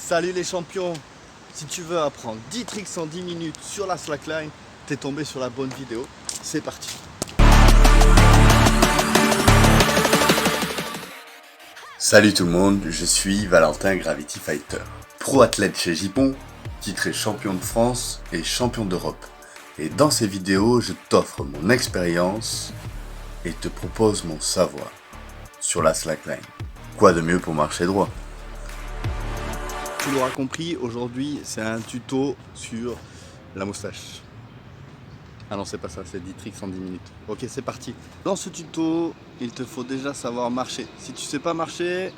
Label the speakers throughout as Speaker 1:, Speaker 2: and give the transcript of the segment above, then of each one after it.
Speaker 1: Salut les champions! Si tu veux apprendre 10 tricks en 10 minutes sur la slackline, t'es tombé sur la bonne vidéo. C'est parti!
Speaker 2: Salut tout le monde, je suis Valentin Gravity Fighter, pro athlète chez Gippon, titré champion de France et champion d'Europe. Et dans ces vidéos, je t'offre mon expérience et te propose mon savoir sur la slackline. Quoi de mieux pour marcher droit?
Speaker 1: Tu l'auras compris, aujourd'hui c'est un tuto sur la moustache. Ah non, c'est pas ça, c'est 10 tricks en 10 minutes. Ok, c'est parti. Dans ce tuto, il te faut déjà savoir marcher. Si tu sais pas marcher,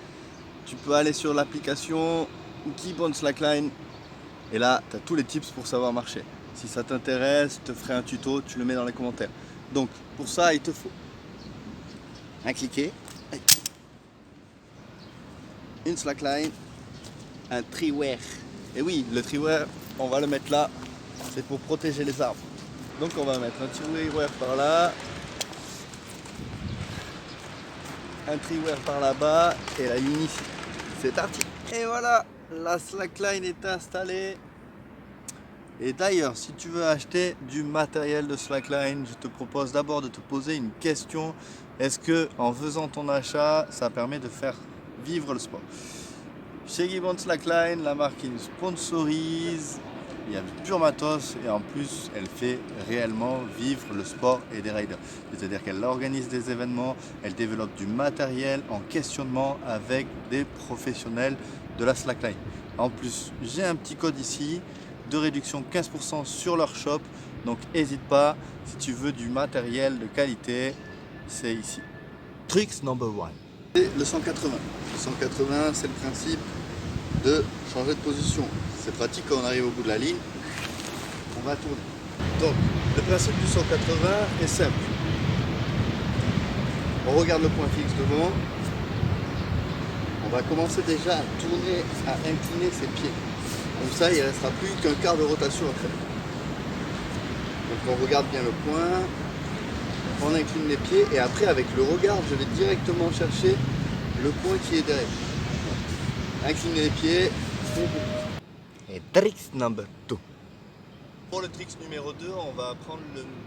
Speaker 1: tu peux aller sur l'application Keep Slackline et là, tu as tous les tips pour savoir marcher. Si ça t'intéresse, je te ferai un tuto, tu le mets dans les commentaires. Donc, pour ça, il te faut un cliquet, une slackline, un triwear. Et oui, le triwear, on va le mettre là, c'est pour protéger les arbres. Donc on va mettre un triwear par là, un triwear par là-bas et la ligne ici. C'est parti. Et voilà, la slackline est installée. Et d'ailleurs, si tu veux acheter du matériel de slackline, je te propose d'abord de te poser une question. Est-ce que en faisant ton achat, ça permet de faire vivre le sport? Chez Gibbon Slackline, la marque qui nous sponsorise, il y a du pur matos et en plus elle fait réellement vivre le sport et des riders. C'est-à-dire qu'elle organise des événements, elle développe du matériel en questionnement avec des professionnels de la slackline. En plus, j'ai un petit code ici de réduction 15% sur leur shop, donc n'hésite pas, si tu veux du matériel de qualité, c'est ici. Tricks number 1. Le 180. Le 180, c'est le principe de changer de position. C'est pratique quand on arrive au bout de la ligne, on va tourner. Donc, le principe du 180 est simple. On regarde le point fixe devant. On va commencer déjà à tourner, à incliner ses pieds. Comme ça, il ne restera plus qu'un quart de rotation à faire. Donc on regarde bien le point, on incline les pieds et après avec le regard, je vais directement chercher le point qui est derrière. Incliner les pieds. Et tricks number 2. Pour le tricks numéro 2, on va apprendre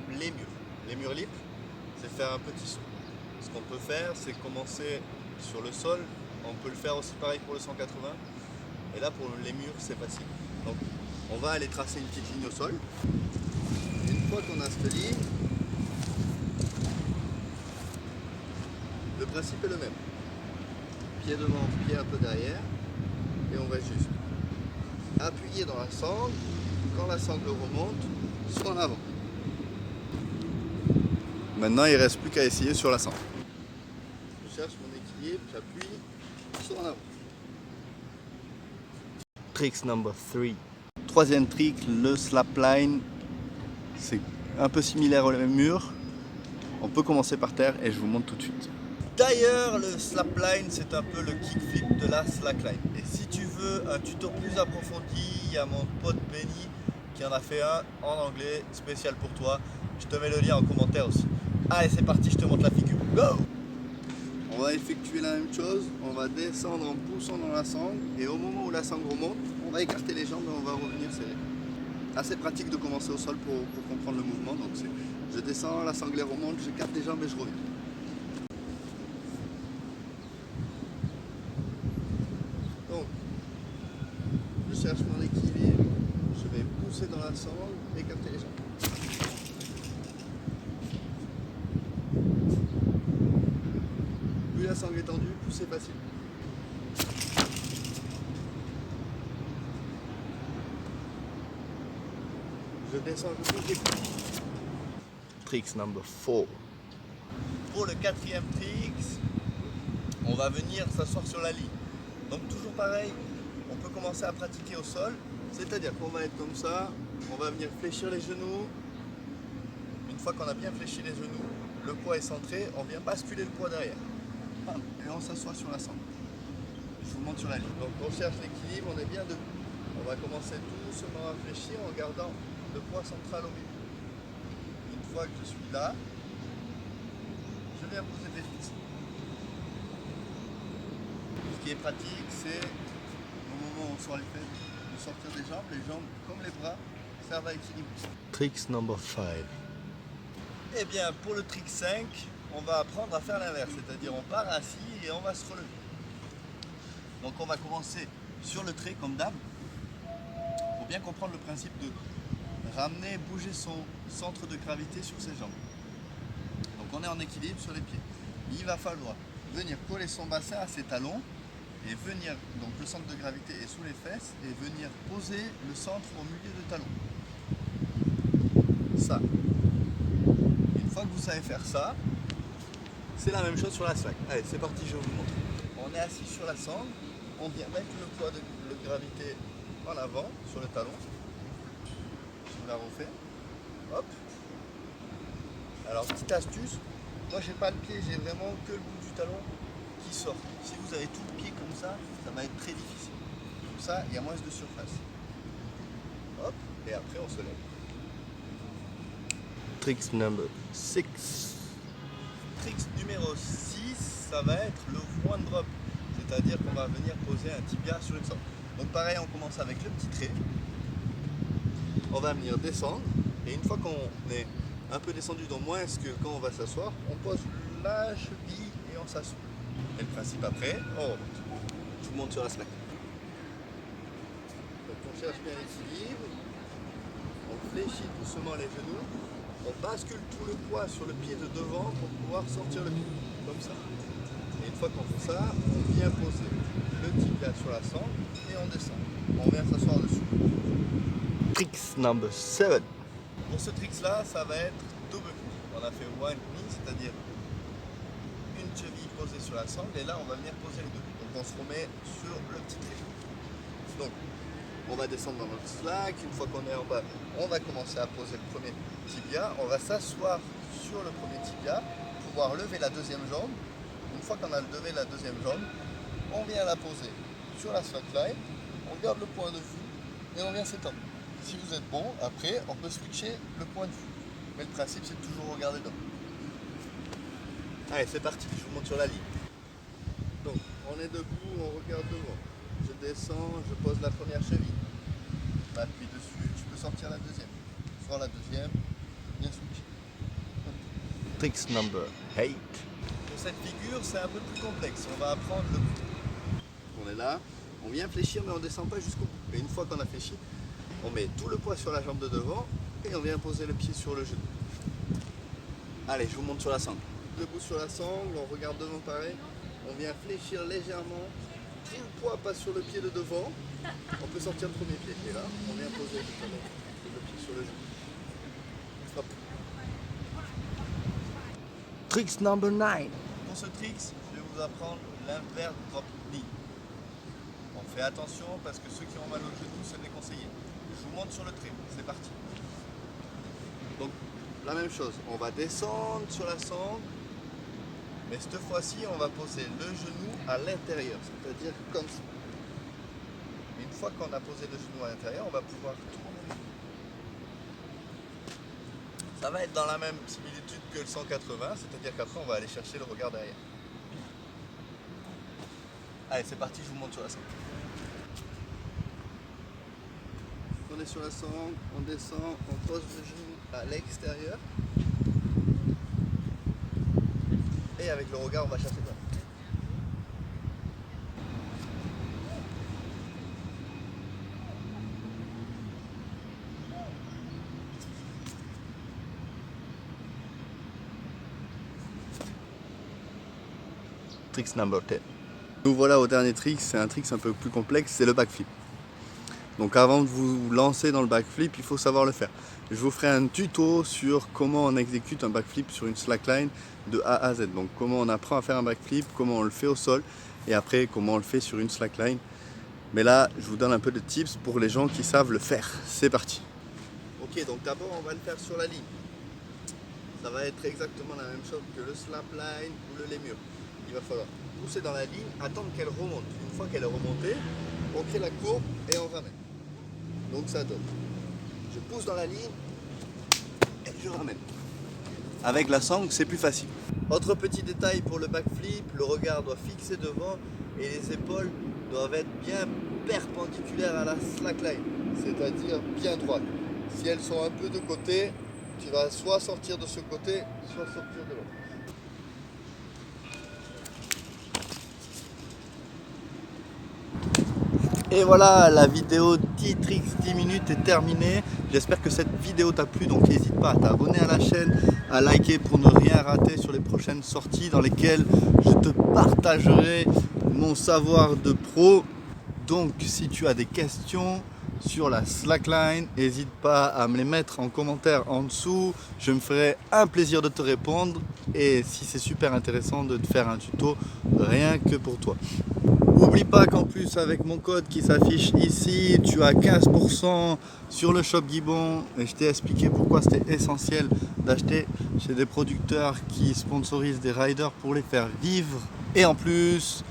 Speaker 1: les murs. Les murs lip, c'est faire un petit saut. Ce qu'on peut faire, c'est commencer sur le sol. On peut le faire aussi pareil pour le 180. Et là, pour les murs, c'est facile. Donc, on va aller tracer une petite ligne au sol. Une fois qu'on a cette ligne, le principe est le même. Pied devant, pied un peu derrière. Et on va juste appuyer dans la sangle. Quand la sangle remonte, sur en avant. Maintenant, il ne reste plus qu'à essayer sur la sangle. Je cherche mon équilibre, j'appuie, sur en avant. Tricks number 3. Troisième trick, le slapline. C'est un peu similaire au même mur. On peut commencer par terre et je vous montre tout de suite. D'ailleurs, le slapline, c'est un peu le kickflip de la slackline. Et si tu veux un tuto plus approfondi, il y a mon pote Benny qui en a fait un en anglais spécial pour toi. Je te mets le lien en commentaire aussi. Allez, c'est parti, je te montre la figure. Go! On va effectuer la même chose. On va descendre en poussant dans la sangle. Et au moment où la sangle remonte, on va écarter les jambes et on va revenir serrer. Assez pratique de commencer au sol pour comprendre le mouvement. Donc je descends, la sangle remonte, j'écarte les jambes et je reviens. Donc, je cherche mon équilibre, je vais pousser dans la sangle, écarter les jambes. Plus la sangle est tendue, plus c'est facile. Je descends, je pousse, j'écoute. Tricks number 4. Pour le quatrième trick, on va venir s'asseoir sur la ligne. Donc toujours pareil, on peut commencer à pratiquer au sol, c'est-à-dire qu'on va être comme ça, on va venir fléchir les genoux. Une fois qu'on a bien fléchi les genoux, le poids est centré, on vient basculer le poids derrière. Et on s'assoit sur la sangle. Je vous montre sur la ligne. Donc on cherche l'équilibre, on est bien debout. On va commencer doucement à fléchir en gardant le poids central au milieu. Une fois que je suis là, je viens poser des fixes. Ce qui est pratique, c'est au moment où on sur les faits, de sortir des jambes. Les jambes, comme les bras, servent à équilibrer. Trick number 5. Eh bien, pour le trick 5, on va apprendre à faire l'inverse, c'est-à-dire on part assis et on va se relever. Donc on va commencer sur le trait comme d'hab. Il faut bien comprendre le principe de ramener, bouger son centre de gravité sur ses jambes. Donc on est en équilibre sur les pieds. Il va falloir venir coller son bassin à ses talons et venir, donc le centre de gravité est sous les fesses, et venir poser le centre au milieu de talons. Ça. Une fois que vous savez faire ça, c'est la même chose sur la slack. Allez, c'est parti, je vous montre. On est assis sur la sangle, on vient mettre le poids de gravité en avant sur le talon. Je vous la refais. Hop. Alors, petite astuce, moi j'ai pas le pied, j'ai vraiment que le bout du talon qui sort. Si vous avez tout le pied comme ça va être très difficile. Comme ça, il y a moins de surface. Hop, et après on se lève. Trick number 6. Trick numéro 6, ça va être le one drop. C'est-à-dire qu'on va venir poser un tibia sur une sangle. Donc pareil, on commence avec le petit trait. On va venir descendre. Et une fois qu'on est un peu descendu, donc moins que quand on va s'asseoir, on pose la cheville et on s'assoit. Et le principe après, on remonte. Je vous montre sur la slack. Donc on cherche bien l'équilibre. On fléchit doucement les genoux. On bascule tout le poids sur le pied de devant pour pouvoir sortir le pied. Comme ça. Et une fois qu'on fait ça, on vient poser le tibia sur la sangle et on descend. On vient s'asseoir dessus. Trick number 7. Pour ce trick là, ça va être double knee. On a fait one knee, c'est-à-dire une cheville posée sur la sangle, et là on va venir poser les deux. Donc on se remet sur le petit trait. Donc on va descendre dans notre slack. Une fois qu'on est en bas, on va commencer à poser le premier tibia. On va s'asseoir sur le premier tibia, pouvoir lever la deuxième jambe. Une fois qu'on a levé la deuxième jambe, on vient la poser sur la slackline, on garde le point de vue et on vient s'étendre. Si vous êtes bon, après on peut switcher le point de vue. Mais le principe c'est de toujours regarder devant. Allez, c'est parti, je vous montre sur la ligne. Donc on est debout, on regarde devant. Je descends, je pose la première cheville. Je m'appuie dessus, je peux sortir la deuxième. Sur la deuxième, bien switcher. Trick number 8. Pour cette figure, c'est un peu plus complexe. On va apprendre le coup. On est là, on vient fléchir mais on ne descend pas jusqu'au bout. Et une fois qu'on a fléchi, on met tout le poids sur la jambe de devant et on vient poser le pied sur le genou. Allez, je vous montre sur la sangle. Debout sur la sangle, on regarde devant pareil. On vient fléchir légèrement. Tout le poids passe sur le pied de devant. On peut sortir le premier pied. Et là, on vient poser le pied sur le genou. Hop. Trick number 9. Pour ce trick, je vais vous apprendre l'inverse drop knee. On fait attention parce que ceux qui ont mal au genou, c'est déconseillé. Je vous montre sur le trait, c'est parti. Donc la même chose, on va descendre sur la sangle, mais cette fois-ci on va poser le genou à l'intérieur, c'est-à-dire comme ça. Une fois qu'on a posé le genou à l'intérieur, on va pouvoir tourner. Ça va être dans la même similitude que le 180, c'est-à-dire qu'après on va aller chercher le regard derrière. Allez, c'est parti, je vous montre sur la sangle. On est sur la sangle, on descend, on pose le genou à l'extérieur. Et avec le regard, on va chercher quoi? Trick number 10. Nous voilà au dernier trick, c'est un trick un peu plus complexe, c'est le backflip. Donc avant de vous lancer dans le backflip, il faut savoir le faire. Je vous ferai un tuto sur comment on exécute un backflip sur une slackline de A à Z. Donc comment on apprend à faire un backflip, comment on le fait au sol et après comment on le fait sur une slackline. Mais là, je vous donne un peu de tips pour les gens qui savent le faire. C'est parti. Ok, donc d'abord on va le faire sur la ligne. Ça va être exactement la même chose que le slapline ou le lémur. Il va falloir pousser dans la ligne, attendre qu'elle remonte. Une fois qu'elle est remontée, on crée la courbe et on ramène. Donc ça donne. Je pousse dans la ligne et je ramène. Avec la sangle, c'est plus facile. Autre petit détail pour le backflip, le regard doit fixer devant et les épaules doivent être bien perpendiculaires à la slackline, c'est-à-dire bien droites. Si elles sont un peu de côté, tu vas soit sortir de ce côté, soit sortir de l'autre. Et voilà, la vidéo 10 tricks 10 minutes est terminée. J'espère que cette vidéo t'a plu, donc n'hésite pas à t'abonner à la chaîne, à liker pour ne rien rater sur les prochaines sorties dans lesquelles je te partagerai mon savoir de pro. Donc si tu as des questions sur la slackline, n'hésite pas à me les mettre en commentaire en dessous. Je me ferai un plaisir de te répondre et si c'est super intéressant de te faire un tuto rien que pour toi. N'oublie pas qu'en plus avec mon code qui s'affiche ici, tu as 15% sur le shop Guibon et je t'ai expliqué pourquoi c'était essentiel d'acheter chez des producteurs qui sponsorisent des riders pour les faire vivre. Et en plus,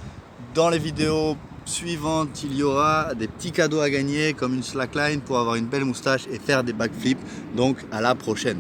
Speaker 1: dans les vidéos suivantes, il y aura des petits cadeaux à gagner comme une slackline pour avoir une belle moustache et faire des backflips. Donc à la prochaine.